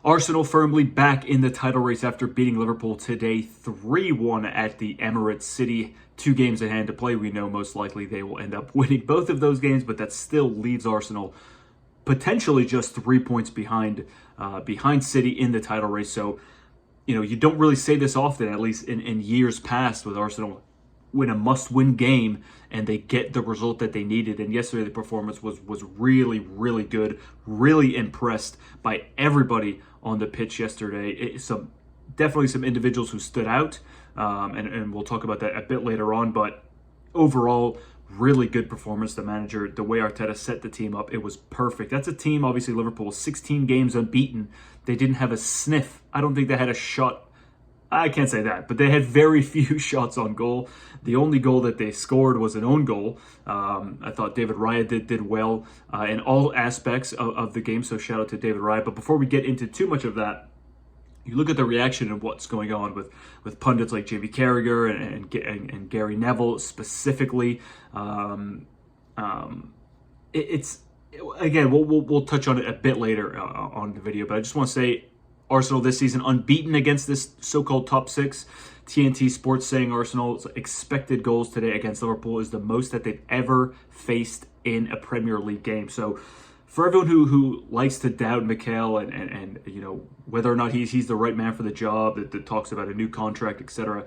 Arsenal firmly back in the title race after beating Liverpool today 3-1 at the Emirates. City, 2 games in hand to play. We know most likely they will end up winning both of those games, but that still leaves Arsenal potentially just 3 points behind City in the title race. So, you don't really say this often, at least in years past, with Arsenal win a must-win game and they get the result that they needed. And yesterday the performance was really, really good. Really impressed by everybody on the pitch yesterday. Definitely some individuals who stood out, and we'll talk about that a bit later on. But overall, really good performance. The manager, the way Arteta set the team up, it was perfect. That's a team, obviously, Liverpool, 16 games unbeaten. They didn't have a sniff. I don't think they had a shot. I can't say that, but they had very few shots on goal. The only goal that they scored was an own goal. I thought David Raya did well in all aspects of the game, so shout out to David Raya. But before we get into too much of that, you look at the reaction of what's going on with pundits like Jamie Carragher and Gary Neville specifically. It's again, we'll touch on it a bit later on the video, but I just want to say Arsenal this season unbeaten against this so-called top 6. TNT Sports saying Arsenal's expected goals today against Liverpool is the most that they've ever faced in a Premier League game. So for everyone who likes to doubt Mikel and whether or not he's the right man for the job, that talks about a new contract, etc.,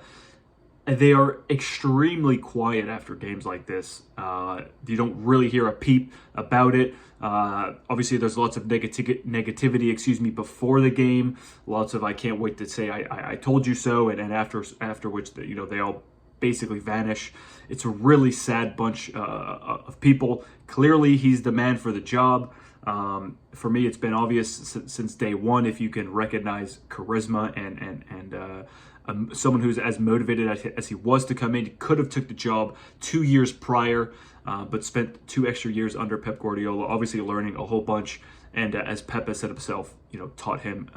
they are extremely quiet after games like this. You don't really hear a peep about it. Obviously, there's lots of negativity, before the game. Lots of "I can't wait to say I told you so," and after which they all basically vanish. It's a really sad bunch of people. Clearly, he's the man for the job. For me, it's been obvious since day one. If you can recognize charisma and someone who's as motivated as he was to come in, he could have took the job 2 years prior, but spent 2 extra years under Pep Guardiola, obviously learning a whole bunch. And as Pep has said himself, taught him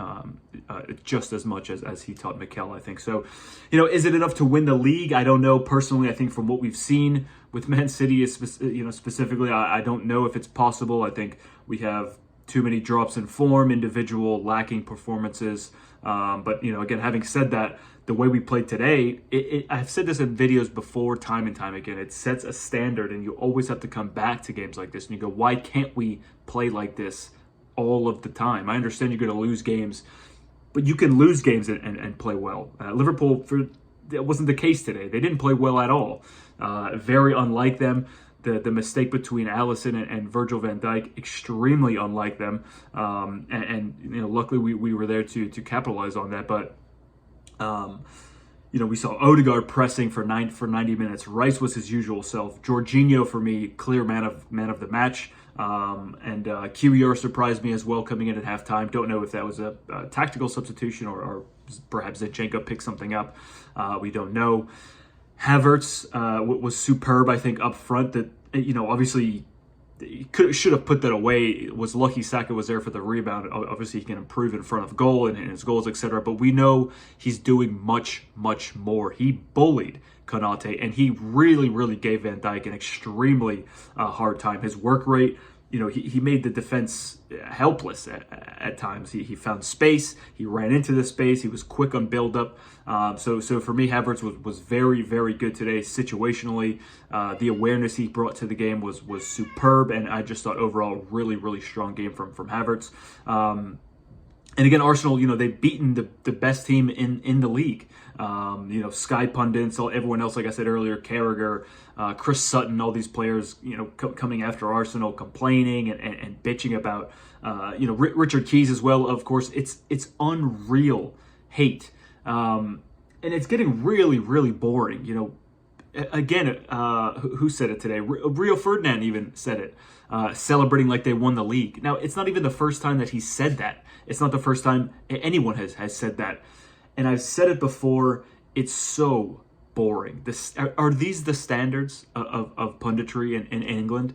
just as much as he taught Mikel, I think. So, is it enough to win the league? I don't know. Personally, I think from what we've seen with Man City, specifically, I don't know if it's possible. I think we have too many drops in form, individual lacking performances. But, again, having said that, the way we played today, I've said this in videos before, time and time again, it sets a standard, and you always have to come back to games like this and you go, why can't we play like this all of the time? I understand you're going to lose games, but you can lose games and play well. Liverpool, that wasn't the case today. They didn't play well at all. Very unlike them. The mistake between Alisson and Virgil van Dijk, extremely unlike them. Luckily we were there to capitalize on that. But we saw Odegaard pressing for 90 minutes. Rice was his usual self. Jorginho, for me, clear man of the match. And QER surprised me as well coming in at halftime. Don't know if that was a tactical substitution or perhaps Zinchenko picked something up. We don't know. Havertz was superb, I think, up front. That obviously he should have put that away. Was lucky Saka was there for the rebound. Obviously, he can improve in front of goal and his goals, etc. But we know he's doing much, much more. He bullied Konate, and he really, really gave Van Dijk an extremely hard time. His work rate, he made the defense helpless at times. He found space. He ran into the space. He was quick on build-up. So for me, Havertz was very, very good today situationally. The awareness he brought to the game was superb, and I just thought overall really, really strong game from Havertz. And again, Arsenal, they've beaten the best team in the league. Sky pundits, everyone else, like I said earlier, Carragher, Chris Sutton, all these players, coming after Arsenal, complaining and bitching about, Richard Keys as well. Of course, it's unreal hate. And it's getting really, really boring. Again, who said it today? Rio Ferdinand even said it, celebrating like they won the league. Now, it's not even the first time that he said that. It's not the first time anyone has said that. And I've said it before, it's so boring. Are these the standards of punditry in England?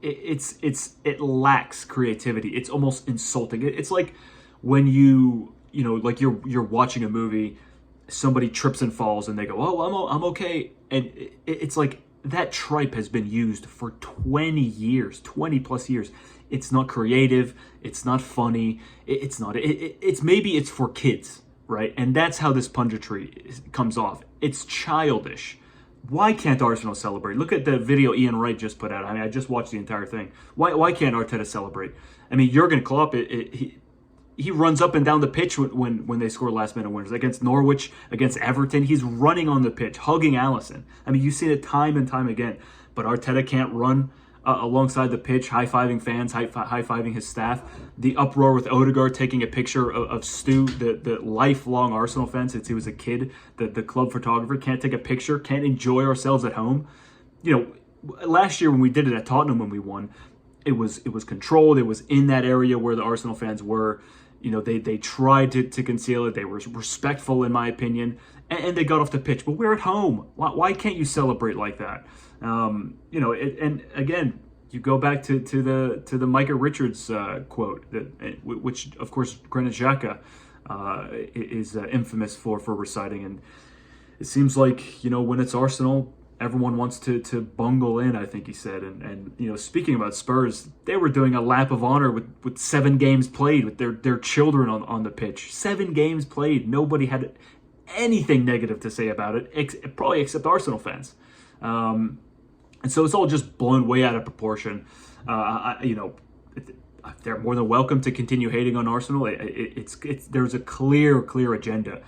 It lacks creativity. It's almost insulting. It's like when like you're watching a movie, somebody trips and falls and they go, "Oh, I'm okay." And it's like that tripe has been used for 20 years, 20 plus years. It's not creative. It's not funny. It's maybe it's for kids, right? And that's how this punditry comes off. It's childish. Why can't Arsenal celebrate? Look at the video Ian Wright just put out. I mean, I just watched the entire thing. Why can't Arteta celebrate? I mean, Jurgen Klopp, he runs up and down the pitch when they score last-minute winners. Against Norwich, against Everton, he's running on the pitch, hugging Alisson. I mean, you've seen it time and time again. But Arteta can't run alongside the pitch, high-fiving fans, high-fiving his staff. The uproar with Odegaard taking a picture of Stu, the lifelong Arsenal fan since he was a kid, the club photographer, can't take a picture, can't enjoy ourselves at home. You know, last year when we did it at Tottenham when we won, it was controlled. It was in that area where the Arsenal fans were. You know, they tried to conceal it. They were respectful, in my opinion, and they got off the pitch. But we're at home. Why can't you celebrate like that? You know, and again, you go back to the Micah Richards quote, which of course Granit Xhaka is infamous for reciting. And it seems like, you know, when it's Arsenal, everyone wants to bungle in, I think he said. And you know, speaking about Spurs, they were doing a lap of honor with 7 games played with their children on the pitch. 7 games played. Nobody had anything negative to say about it, probably except Arsenal fans. And so it's all just blown way out of proportion. You know, they're more than welcome to continue hating on Arsenal. There's a clear agenda.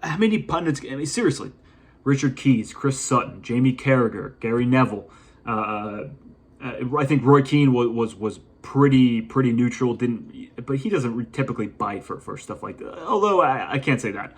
How many pundits? I mean, seriously. Richard Keys, Chris Sutton, Jamie Carragher, Gary Neville. I think Roy Keane was pretty neutral. But he doesn't typically bite for stuff like that. Although I can't say that.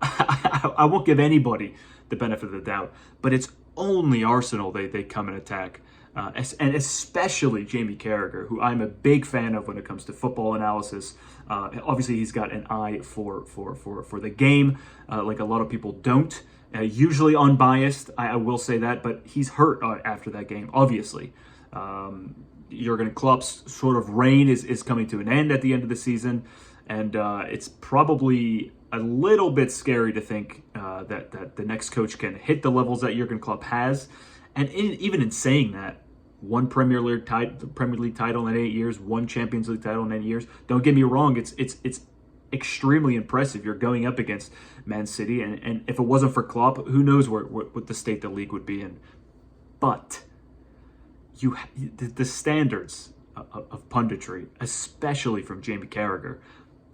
I won't give anybody the benefit of the doubt. But it's only Arsenal they come and attack. And especially Jamie Carragher, who I'm a big fan of when it comes to football analysis. Obviously, he's got an eye for the game, like a lot of people don't. Usually unbiased, I will say that, but he's hurt after that game, obviously. Jurgen Klopp's sort of reign is coming to an end at the end of the season, and it's probably a little bit scary to think that the next coach can hit the levels that Jurgen Klopp has. And even in saying that, 1 Premier League title in 8 years, 1 Champions League title in 8 years. Don't get me wrong, it's extremely impressive. You're going up against Man City, and if it wasn't for Klopp, who knows what the state the league would be in. But the standards of punditry, especially from Jamie Carragher.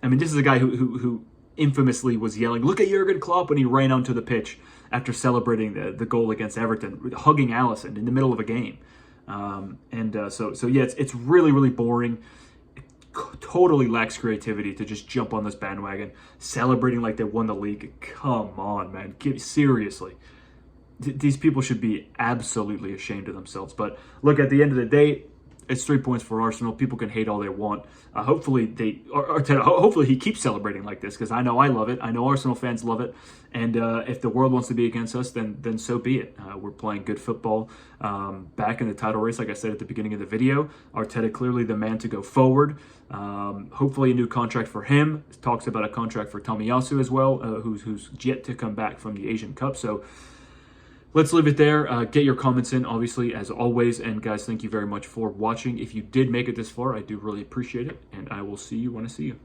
I mean, this is a guy who infamously was yelling, "Look at Jurgen Klopp," when he ran onto the pitch after celebrating the goal against Everton, hugging Alisson in the middle of a game. So yeah, it's really boring. Totally lacks creativity to just jump on this bandwagon, celebrating like they won the league. Come on, man. Seriously. These people should be absolutely ashamed of themselves. But look, at the end of the day, it's 3 points for Arsenal. People can hate all they want. Hopefully he keeps celebrating like this, because I know I love it. I know Arsenal fans love it. And if the world wants to be against us, then so be it. We're playing good football. Back in the title race, like I said at the beginning of the video. Arteta clearly the man to go forward. Hopefully a new contract for him. Talks about a contract for Tomiyasu as well, who's yet to come back from the Asian Cup. So let's leave it there. Get your comments in, obviously, as always. And guys, thank you very much for watching. If you did make it this far, I do really appreciate it. And I will see you when I see you.